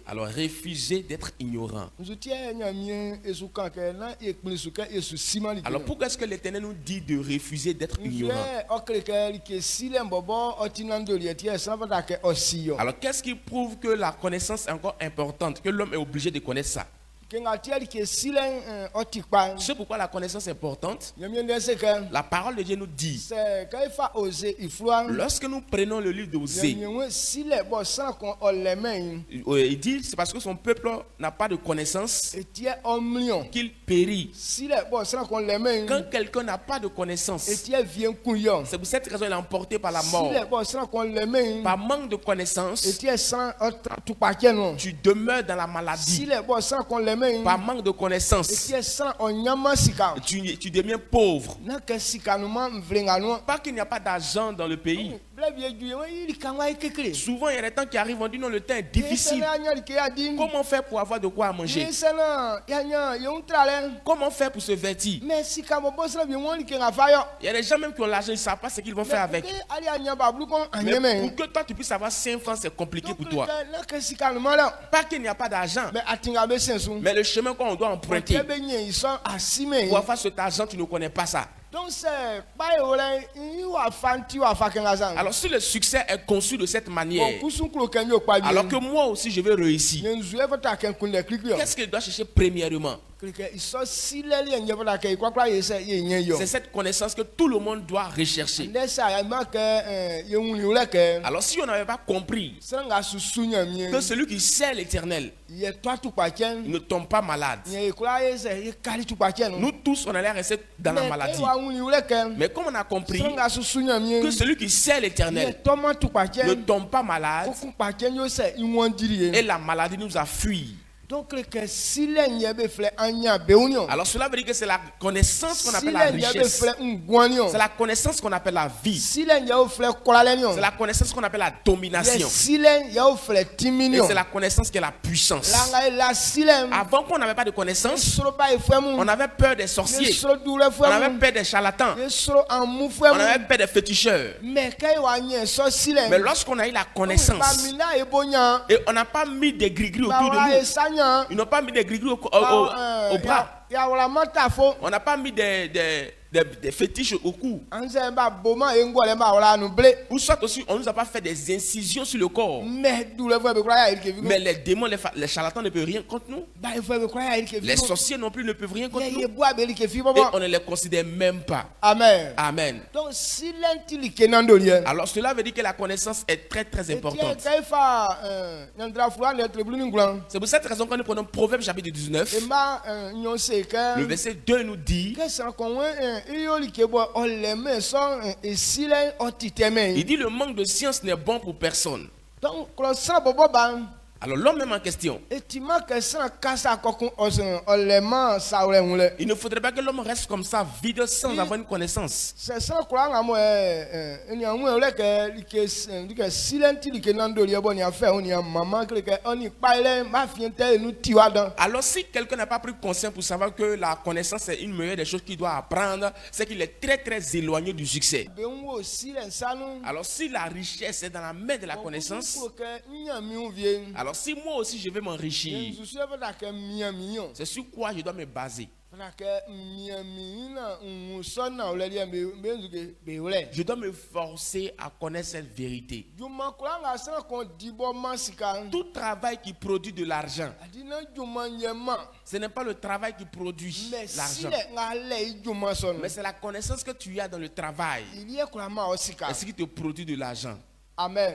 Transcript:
Alors refuser d'être ignorant. Alors pourquoi est-ce que l'Éternel nous dit de refuser d'être ignorant? Alors qu'est-ce qui prouve que la connaissance est encore importante, que l'homme est obligé de connaître ça? C'est pourquoi la connaissance est importante. La parole de Dieu nous dit, lorsque nous prenons le livre d'Osée, il dit c'est parce que son peuple n'a pas de connaissance qu'il périt. Quand quelqu'un n'a pas de connaissance, c'est pour cette raison qu'il est emporté par la mort. Par manque de connaissance, tu demeures dans la maladie. Par manque de connaissance, tu deviens pauvre. Pas qu'il n'y a pas d'argent dans le pays. Souvent il y a des temps qui arrivent, on dit non, le temps est difficile. Comment faire pour avoir de quoi manger? Comment faire pour se vêtir? Il y a des gens même qui ont l'argent, ils ne savent pas ce qu'ils vont faire avec. Mais pour que toi tu puisses avoir 5 francs, c'est compliqué pour toi. Pas qu'il n'y a pas d'argent, mais le chemin qu'on doit emprunter pour avoir cet argent, tu ne connais pas ça. Alors si le succès est conçu de cette manière, alors que moi aussi je vais réussir, qu'est-ce qu'il doit chercher premièrement? C'est cette connaissance que tout le monde doit rechercher. Alors si on n'avait pas compris que celui qui sait l'Éternel ne tombe pas malade, nous tous on allait rester dans la maladie. Mais comme on a compris que celui qui sait l'Éternel ne tombe pas malade, et la maladie nous a fui. Alors cela veut dire que c'est la connaissance qu'on appelle la richesse. C'est la connaissance qu'on appelle la vie. C'est la connaissance qu'on appelle la domination. Et c'est la connaissance qui est la puissance. Avant qu'on n'avait pas de connaissance, on avait peur des sorciers, on avait peur des charlatans, on avait peur des féticheurs. Mais lorsqu'on a eu la connaissance, et on n'a pas mis des gris-gris autour de nous, ils n'ont pas mis des gris-gris au bras. On n'a pas mis des fétiches au cou. Ou soit aussi, on ne nous a pas fait des incisions sur le corps. Mais les démons, les charlatans ne peuvent rien contre nous. Les sorciers non plus ne peuvent rien contre nous. Et on ne les considère même pas. Amen. Amen. Alors cela veut dire que la connaissance est très très importante. C'est pour cette raison que nous prenons Proverbe chapitre 19. Le verset 2 nous dit, il dit le manque de science n'est bon pour personne. Alors l'homme même en question, il ne faudrait pas que l'homme reste comme ça, vide, sans avoir une connaissance. Alors si quelqu'un n'a pas pris conscience pour savoir que la connaissance est une meilleure des choses qu'il doit apprendre, c'est qu'il est très très éloigné du succès. Alors si la richesse est dans la main de la connaissance, alors si moi aussi je vais m'enrichir, c'est sur quoi je dois me baser? Je dois me forcer à connaître cette vérité. Tout travail qui produit de l'argent, ce n'est pas le travail qui produit l'argent, mais c'est la connaissance que tu as dans le travail, et ce qui te produit de l'argent. Amen.